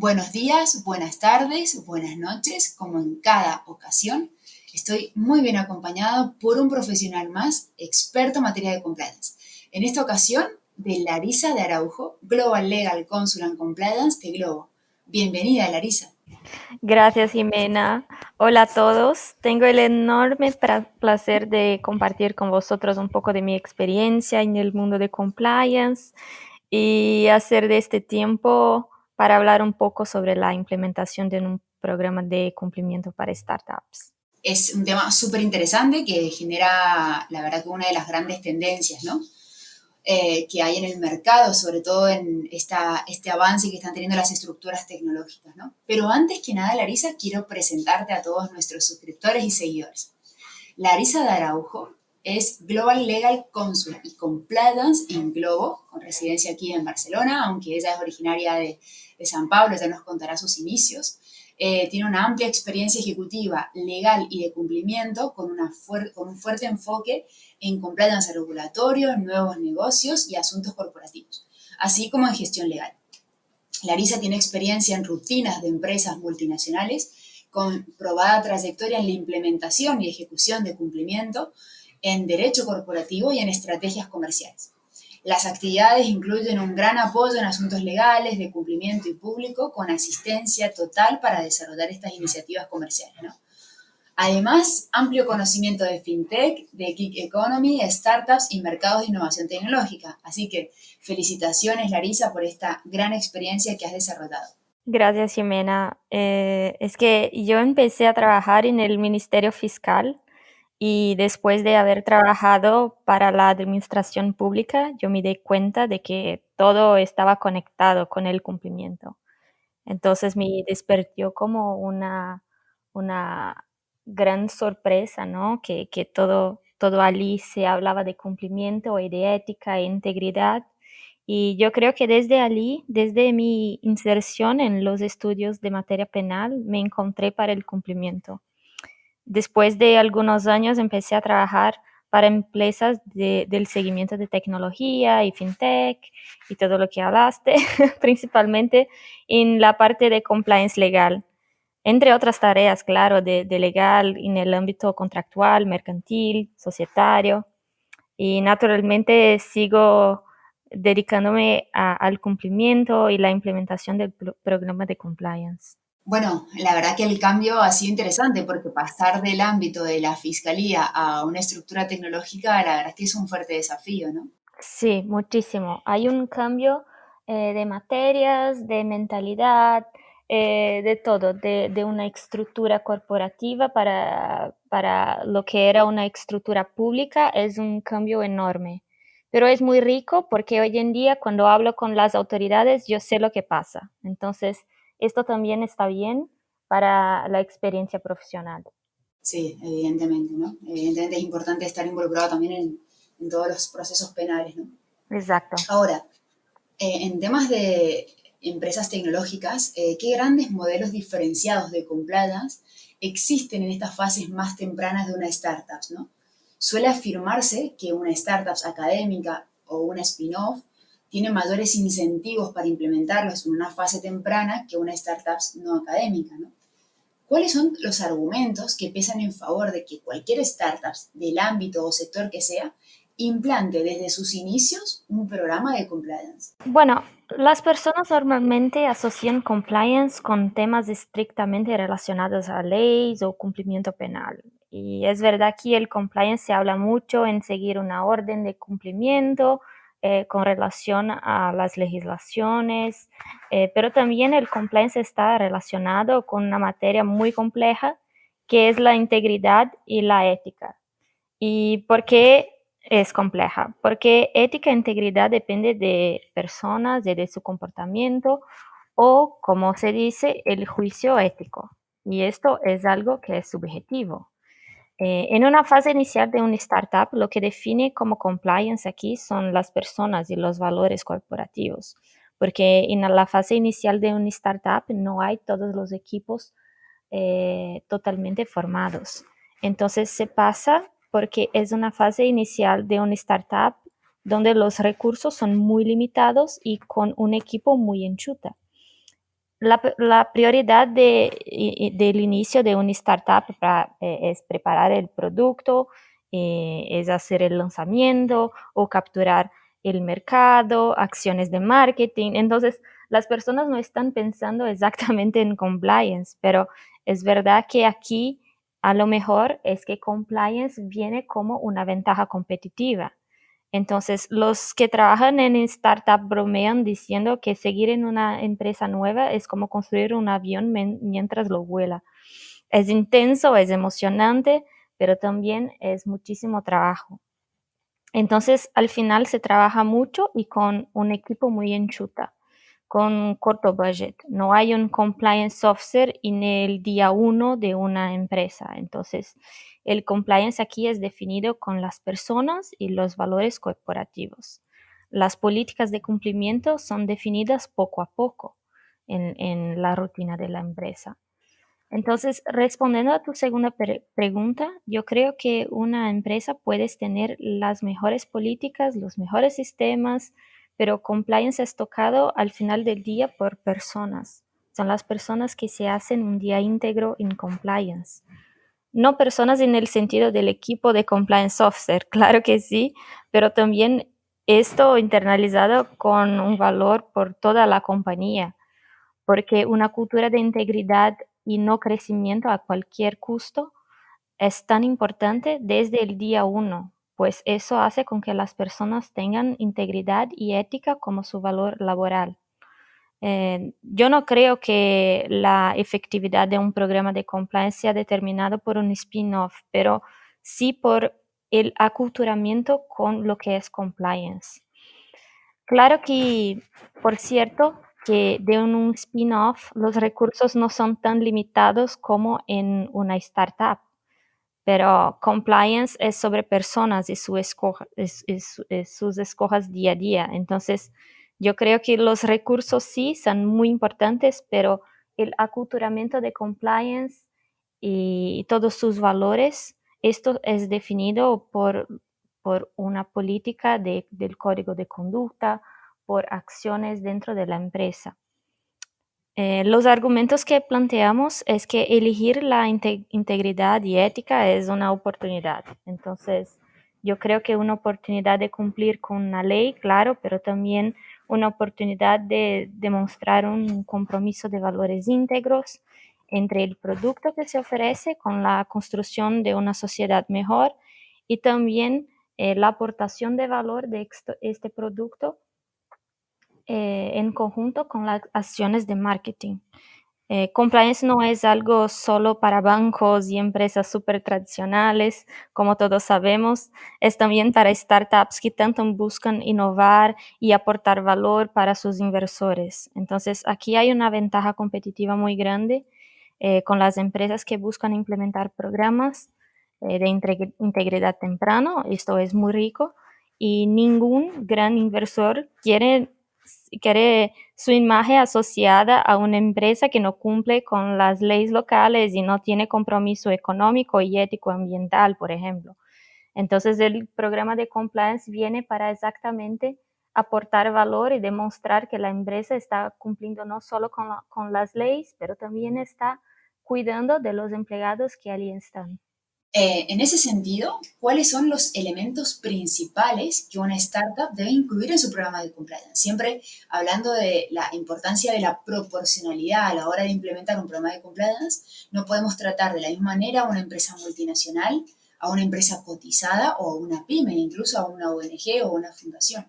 Buenos días, buenas tardes, buenas noches, como en cada ocasión. Estoy muy bien acompañado por un profesional más, experto en materia de compliance. En esta ocasión, de Larisa de Araujo, Global Legal Counsel and Compliance de Globo. Bienvenida, Larisa. Gracias, Jimena. Hola a todos. Tengo el enorme placer de compartir con vosotros un poco de mi experiencia en el mundo de compliance y hacer de este tiempo para hablar un poco sobre la implementación de un programa de cumplimiento para startups. Es un tema súper interesante que genera, la verdad, que una de las grandes tendencias, ¿no? Que hay en el mercado, sobre todo en este avance que están teniendo las estructuras tecnológicas, ¿no? Pero antes que nada, Larisa, quiero presentarte a todos nuestros suscriptores y seguidores. Larisa de Araujo es Global Legal Counsel y Compliance en Globo, con residencia aquí en Barcelona, aunque ella es originaria de San Pablo, ya nos contará sus inicios. Tiene una amplia experiencia ejecutiva, legal y de cumplimiento, con un fuerte enfoque en compliance regulatorio, nuevos negocios y asuntos corporativos, así como en gestión legal. Larisa tiene experiencia en rutinas de empresas multinacionales con probada trayectoria en la implementación y ejecución de cumplimiento, en derecho corporativo y en estrategias comerciales. Las actividades incluyen un gran apoyo en asuntos legales, de cumplimiento y público, con asistencia total para desarrollar estas iniciativas comerciales, ¿no? Además, amplio conocimiento de fintech, de gig economy, startups y mercados de innovación tecnológica. Así que felicitaciones, Larisa, por esta gran experiencia que has desarrollado. Gracias, Jimena. Es que yo empecé a trabajar en el Ministerio Fiscal y después de haber trabajado para la administración pública, yo me di cuenta de que todo estaba conectado con el cumplimiento. Entonces me despertó como una gran sorpresa, ¿no? Que todo allí se hablaba de cumplimiento y de ética e integridad. Y yo creo que desde allí, desde mi inserción en los estudios de materia penal, me encontré para el cumplimiento. Después de algunos años empecé a trabajar para empresas del seguimiento de tecnología y fintech y todo lo que hablaste, principalmente en la parte de compliance legal, entre otras tareas, claro, de legal en el ámbito contractual, mercantil, societario. Y naturalmente sigo dedicándome al cumplimiento y la implementación del programa de compliance. Bueno, la verdad que el cambio ha sido interesante porque pasar del ámbito de la fiscalía a una estructura tecnológica, la verdad es que es un fuerte desafío, ¿no? Sí, muchísimo. Hay un cambio de materias, de mentalidad, de todo, de una estructura corporativa para lo que era una estructura pública, es un cambio enorme. Pero es muy rico porque hoy en día cuando hablo con las autoridades yo sé lo que pasa. Entonces, esto también está bien para la experiencia profesional. Sí, evidentemente, ¿no? Evidentemente es importante estar involucrado también en todos los procesos penales, ¿no? Exacto. Ahora, en temas de empresas tecnológicas, ¿qué grandes modelos diferenciados de compliance existen en estas fases más tempranas de una startup, ¿no? Suele afirmarse que una startup académica o una spin-off tiene mayores incentivos para implementarlos en una fase temprana que una startup no académica, ¿no? ¿Cuáles son los argumentos que pesan en favor de que cualquier startup del ámbito o sector que sea implante desde sus inicios un programa de compliance? Bueno, las personas normalmente asocian compliance con temas estrictamente relacionados a leyes o cumplimiento penal. Y es verdad que el compliance se habla mucho en seguir una orden de cumplimiento con relación a las legislaciones, pero también el compliance está relacionado con una materia muy compleja que es la integridad y la ética. ¿Y por qué es compleja? Porque ética e integridad depende de personas, de su comportamiento o, como se dice, el juicio ético. Y esto es algo que es subjetivo. En una fase inicial de una startup, lo que define como compliance aquí son las personas y los valores corporativos, porque en la fase inicial de una startup no hay todos los equipos totalmente formados. Entonces se pasa porque es una fase inicial de una startup donde los recursos son muy limitados y con un equipo muy enchuta. la prioridad del inicio de una startup es preparar el producto, es hacer el lanzamiento o capturar el mercado, acciones de marketing. Entonces, las personas no están pensando exactamente en compliance, pero es verdad que aquí a lo mejor es que compliance viene como una ventaja competitiva. Entonces, los que trabajan en startup bromean diciendo que seguir en una empresa nueva es como construir un avión mientras lo vuela. Es intenso, es emocionante, pero también es muchísimo trabajo. Entonces, al final se trabaja mucho y con un equipo muy enchuta, con corto budget. No hay un compliance officer en el día uno de una empresa. Entonces, el compliance aquí es definido con las personas y los valores corporativos. Las políticas de cumplimiento son definidas poco a poco en la rutina de la empresa. Entonces, respondiendo a tu segunda pregunta, yo creo que una empresa puede tener las mejores políticas, los mejores sistemas, pero compliance es tocado al final del día por personas. Son las personas que se hacen un día íntegro en compliance. No personas en el sentido del equipo de compliance officer, claro que sí, pero también esto internalizado con un valor por toda la compañía, porque una cultura de integridad y no crecimiento a cualquier costo es tan importante desde el día uno, pues eso hace con que las personas tengan integridad y ética como su valor laboral. Yo no creo que la efectividad de un programa de compliance sea determinado por un spin-off, pero sí por el aculturamiento con lo que es compliance. Claro que, por cierto, que de un spin-off los recursos no son tan limitados como en una startup, pero compliance es sobre personas y sus escojas día a día. Entonces, yo creo que los recursos sí son muy importantes, pero el aculturamiento de compliance y todos sus valores, esto es definido por una política del código de conducta, por acciones dentro de la empresa. Los argumentos que planteamos es que elegir la integridad y ética es una oportunidad. Entonces, yo creo que una oportunidad de cumplir con una ley, claro, pero también una oportunidad de demostrar un compromiso de valores íntegros entre el producto que se ofrece con la construcción de una sociedad mejor y también la aportación de valor de este producto en conjunto con las acciones de marketing. Compliance no es algo solo para bancos y empresas súper tradicionales, como todos sabemos, es también para startups que tanto buscan innovar y aportar valor para sus inversores. Entonces, aquí hay una ventaja competitiva muy grande con las empresas que buscan implementar programas de integridad temprano. Esto es muy rico y ningún gran inversor quiere su imagen asociada a una empresa que no cumple con las leyes locales y no tiene compromiso económico y ético ambiental, por ejemplo. Entonces, el programa de compliance viene para exactamente aportar valor y demostrar que la empresa está cumpliendo no solo con las leyes, pero también está cuidando de los empleados que allí están. En ese sentido, ¿cuáles son los elementos principales que una startup debe incluir en su programa de compliance? Siempre hablando de la importancia de la proporcionalidad a la hora de implementar un programa de compliance, no podemos tratar de la misma manera a una empresa multinacional, a una empresa cotizada o a una pyme, incluso a una ONG o una fundación.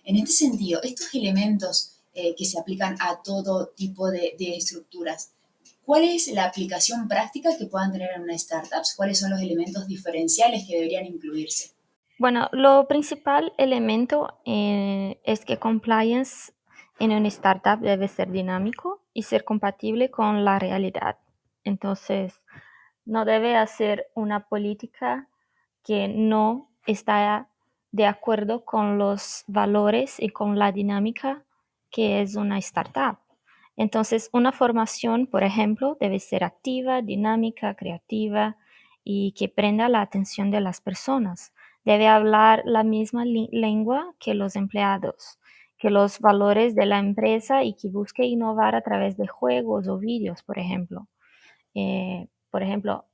En este sentido, estos elementos que se aplican a todo tipo de estructuras, ¿cuál es la aplicación práctica que puedan tener en una startup? ¿Cuáles son los elementos diferenciales que deberían incluirse? Bueno, lo principal elemento es que compliance en una startup debe ser dinámico y ser compatible con la realidad. Entonces, no debe hacer una política que no está de acuerdo con los valores y con la dinámica que es una startup. Entonces, una formación, por ejemplo, debe ser activa, dinámica, creativa y que prenda la atención de las personas. Debe hablar la misma lengua que los empleados, que los valores de la empresa y que busque innovar a través de juegos o vídeos, por ejemplo. Por ejemplo,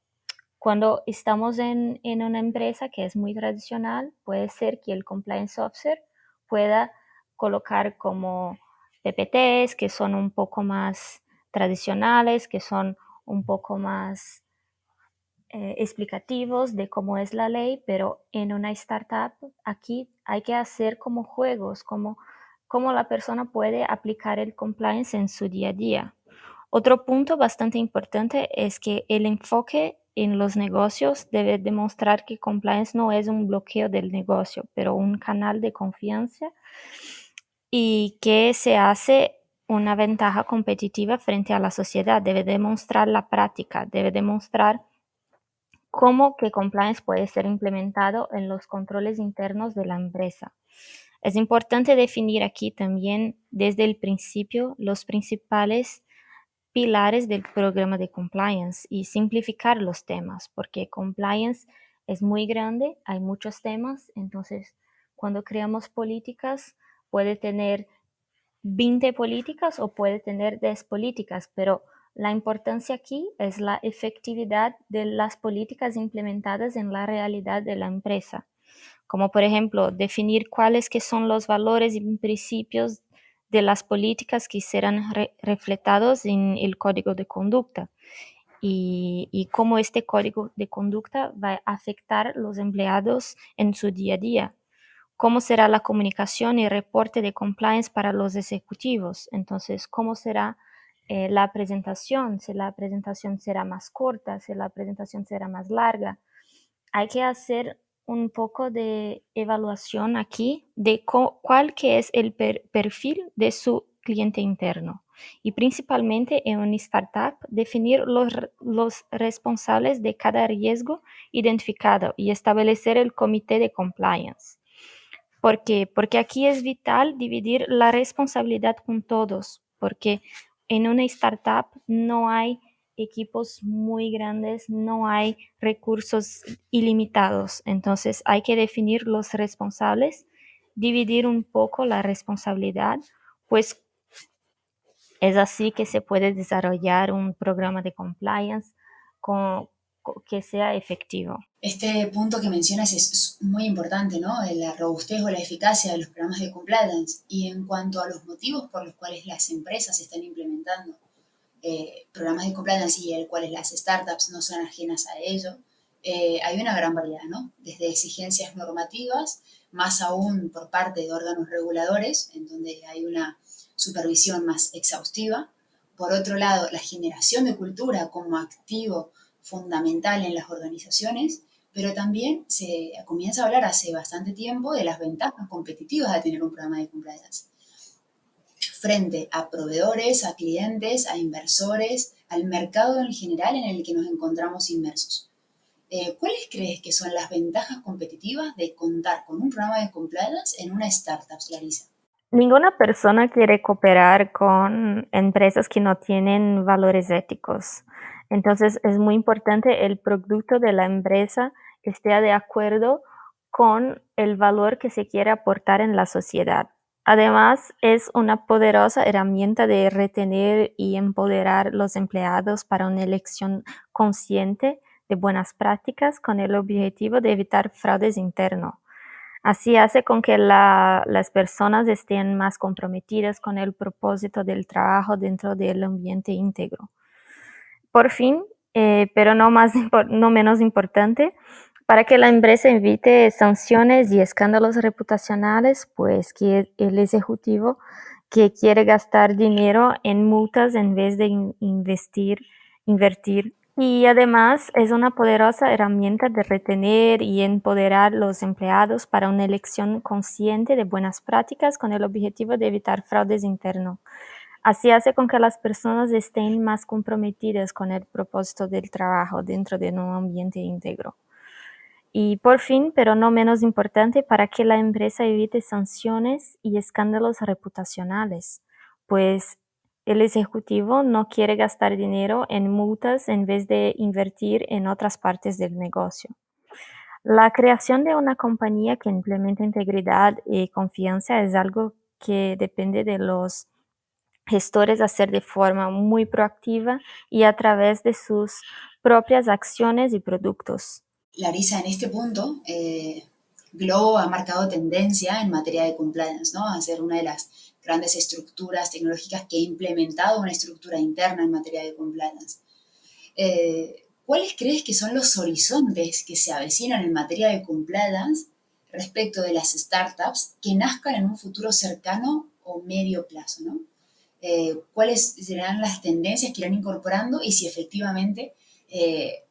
cuando estamos en una empresa que es muy tradicional, puede ser que el compliance officer pueda colocar como PPTs que son un poco más tradicionales, que son un poco más explicativos de cómo es la ley, pero en una startup aquí hay que hacer como juegos, como cómo la persona puede aplicar el compliance en su día a día. Otro punto bastante importante es que el enfoque en los negocios debe demostrar que compliance no es un bloqueo del negocio, pero un canal de confianza y que se hace una ventaja competitiva frente a la sociedad. Debe demostrar la práctica, debe demostrar cómo que compliance puede ser implementado en los controles internos de la empresa. Es importante definir aquí también desde el principio los principales pilares del programa de compliance y simplificar los temas, porque compliance es muy grande, hay muchos temas, entonces cuando creamos políticas puede tener 20 políticas o puede tener 10 políticas, pero la importancia aquí es la efectividad de las políticas implementadas en la realidad de la empresa, como por ejemplo definir cuáles que son los valores y principios de las políticas que serán reflejados en el código de conducta y cómo este código de conducta va a afectar a los empleados en su día a día. ¿Cómo será la comunicación y reporte de compliance para los ejecutivos? Entonces, ¿cómo será la presentación? Si la presentación será más corta, si la presentación será más larga. Hay que hacer un poco de evaluación aquí de cuál que es el perfil de su cliente interno. Y principalmente en una startup, definir los responsables de cada riesgo identificado y establecer el comité de compliance. ¿Por qué? Porque aquí es vital dividir la responsabilidad con todos, porque en una startup no hay equipos muy grandes, no hay recursos ilimitados, entonces hay que definir los responsables, dividir un poco la responsabilidad, pues es así que se puede desarrollar un programa de compliance que sea efectivo. Este punto que mencionas es muy importante, ¿no? La robustez o la eficacia de los programas de compliance. Y en cuanto a los motivos por los cuales las empresas están implementando programas de compliance y el cuales las startups no son ajenas a ello, hay una gran variedad, ¿no? Desde exigencias normativas, más aún por parte de órganos reguladores, en donde hay una supervisión más exhaustiva. Por otro lado, la generación de cultura como activo fundamental en las organizaciones, pero también se comienza a hablar hace bastante tiempo de las ventajas competitivas de tener un programa de compliance frente a proveedores, a clientes, a inversores, al mercado en general en el que nos encontramos inmersos. ¿Cuáles crees que son las ventajas competitivas de contar con un programa de compliance en una startup, Larisa? Ninguna persona quiere cooperar con empresas que no tienen valores éticos. Entonces es muy importante el producto de la empresa que esté de acuerdo con el valor que se quiere aportar en la sociedad. Además, es una poderosa herramienta de retener y empoderar los empleados para una elección consciente de buenas prácticas con el objetivo de evitar fraudes internos. Así hace con que las personas estén más comprometidas con el propósito del trabajo dentro del ambiente íntegro. Por fin, pero no menos importante, para que la empresa evite sanciones y escándalos reputacionales, pues que el ejecutivo que quiere gastar dinero en multas en vez de invertir. Y además es una poderosa herramienta de retener y empoderar los empleados para una elección consciente de buenas prácticas con el objetivo de evitar fraudes internos. Así hace con que las personas estén más comprometidas con el propósito del trabajo dentro de un ambiente íntegro. Y por fin, pero no menos importante, para que la empresa evite sanciones y escándalos reputacionales, pues el ejecutivo no quiere gastar dinero en multas en vez de invertir en otras partes del negocio. La creación de una compañía que implementa integridad y confianza es algo que depende de los gestores hacer de forma muy proactiva y a través de sus propias acciones y productos. Larisa, en este punto, Globo ha marcado tendencia en materia de compliance, ¿no? A ser una de las grandes estructuras tecnológicas que ha implementado una estructura interna en materia de compliance. ¿Cuáles crees que son los horizontes que se avecinan en materia de compliance respecto de las startups que nazcan en un futuro cercano o medio plazo, ¿no? ¿Cuáles serán las tendencias que irán incorporando y si efectivamente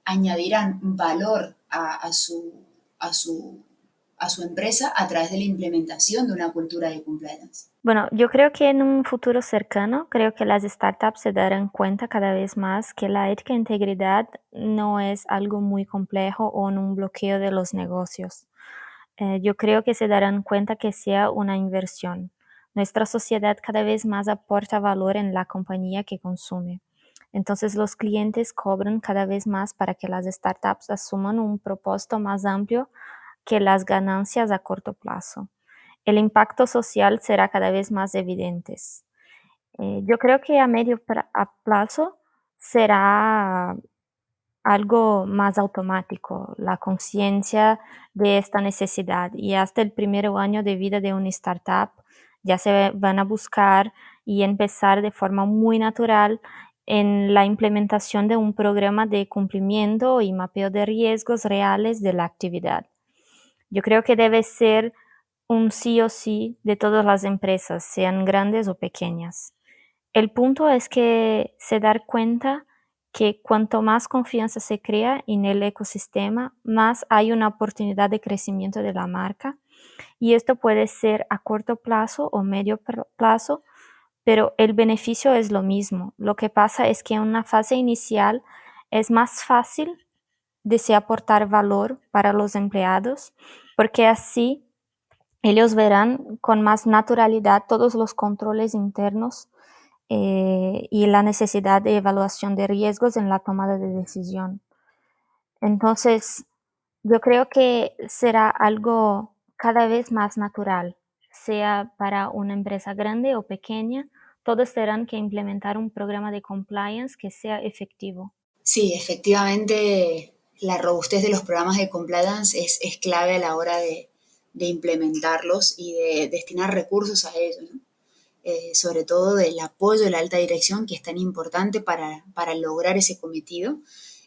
añadirán valor a, su, a su empresa a través de la implementación de una cultura de compliance? Bueno, yo creo que en un futuro cercano, creo que las startups se darán cuenta cada vez más que la ética e integridad no es algo muy complejo o un bloqueo de los negocios. Yo creo que se darán cuenta que sea una inversión. Nuestra sociedad cada vez más aporta valor en la compañía que consume. Entonces los clientes cobran cada vez más para que las startups asuman un propósito más amplio que las ganancias a corto plazo. El impacto social será cada vez más evidente. Yo creo que a medio plazo será algo más automático, la conciencia de esta necesidad y hasta el primer año de vida de una startup ya se van a buscar y empezar de forma muy natural en la implementación de un programa de cumplimiento y mapeo de riesgos reales de la actividad. Yo creo que debe ser un sí o sí de todas las empresas, sean grandes o pequeñas. El punto es que se dar cuenta que cuanto más confianza se crea en el ecosistema, más hay una oportunidad de crecimiento de la marca. Y esto puede ser a corto plazo o medio plazo, pero el beneficio es lo mismo. Lo que pasa es que en una fase inicial es más fácil de se aportar valor para los empleados, porque así ellos verán con más naturalidad todos los controles internos y la necesidad de evaluación de riesgos en la tomada de decisión. Entonces, yo creo que será algo cada vez más natural, sea para una empresa grande o pequeña, todos tendrán que implementar un programa de compliance que sea efectivo. Sí, efectivamente, la robustez de los programas de compliance es clave a la hora de implementarlos y de destinar recursos a ellos, ¿no? Sobre todo del apoyo de la alta dirección, que es tan importante para lograr ese cometido,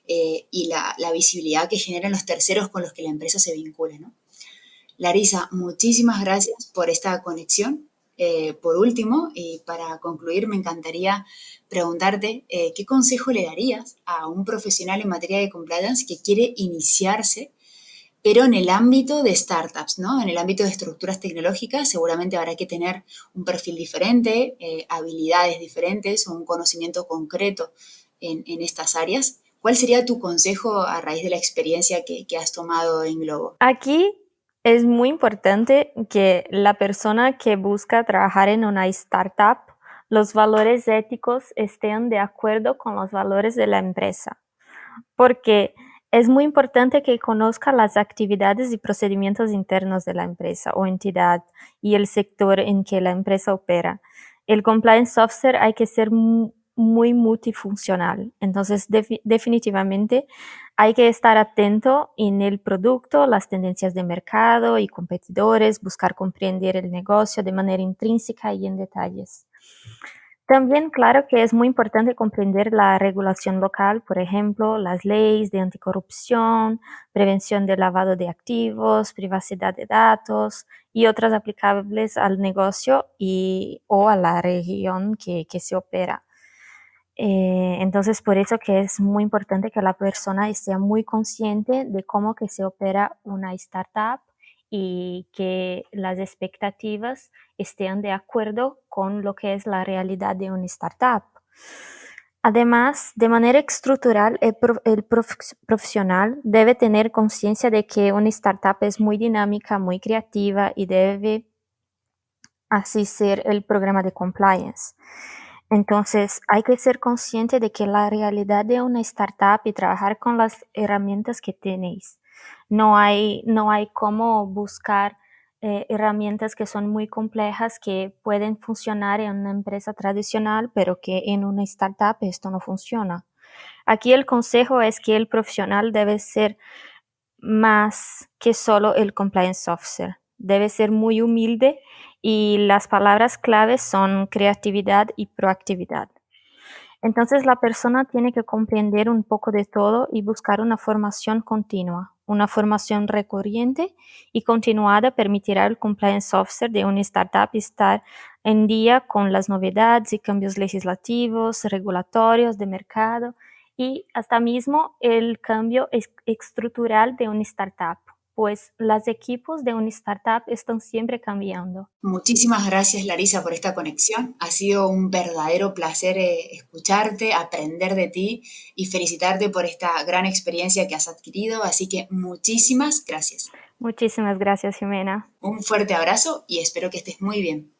y la visibilidad que generan los terceros con los que la empresa se vincula, ¿no? Larisa, muchísimas gracias por esta conexión. Por último, y para concluir, me encantaría preguntarte qué consejo le darías a un profesional en materia de compliance que quiere iniciarse, pero en el ámbito de startups, ¿no? En el ámbito de estructuras tecnológicas, seguramente habrá que tener un perfil diferente, habilidades diferentes o un conocimiento concreto en estas áreas. ¿Cuál sería tu consejo a raíz de la experiencia que has tomado en Globo? Aquí es muy importante que la persona que busca trabajar en una startup, los valores éticos estén de acuerdo con los valores de la empresa, porque es muy importante que conozca las actividades y procedimientos internos de la empresa o entidad y el sector en que la empresa opera. El compliance software hay que ser muy multifuncional, entonces definitivamente hay que estar atento en el producto, las tendencias de mercado y competidores, buscar comprender el negocio de manera intrínseca y en detalles. También, claro que es muy importante comprender la regulación local, por ejemplo, las leyes de anticorrupción, prevención del lavado de activos, privacidad de datos y otras aplicables al negocio o a la región que se opera. Entonces, por eso que es muy importante que la persona esté muy consciente de cómo que se opera una startup y que las expectativas estén de acuerdo con lo que es la realidad de una startup. Además, de manera estructural, el profesional debe tener conciencia de que una startup es muy dinámica, muy creativa y debe así ser el programa de compliance. Entonces, hay que ser consciente de que la realidad de una startup y trabajar con las herramientas que tenéis. No hay cómo buscar herramientas que son muy complejas que pueden funcionar en una empresa tradicional, pero que en una startup esto no funciona. Aquí el consejo es que el profesional debe ser más que solo el compliance officer. Debe ser muy humilde y las palabras claves son creatividad y proactividad. Entonces la persona tiene que comprender un poco de todo y buscar una formación continua. Una formación recurrente y continuada permitirá al compliance officer de una startup estar en día con las novedades y cambios legislativos, regulatorios de mercado y hasta mismo el cambio estructural de una startup, pues los equipos de una startup están siempre cambiando. Muchísimas gracias, Larisa, por esta conexión. Ha sido un verdadero placer escucharte, aprender de ti y felicitarte por esta gran experiencia que has adquirido. Así que muchísimas gracias. Muchísimas gracias, Jimena. Un fuerte abrazo y espero que estés muy bien.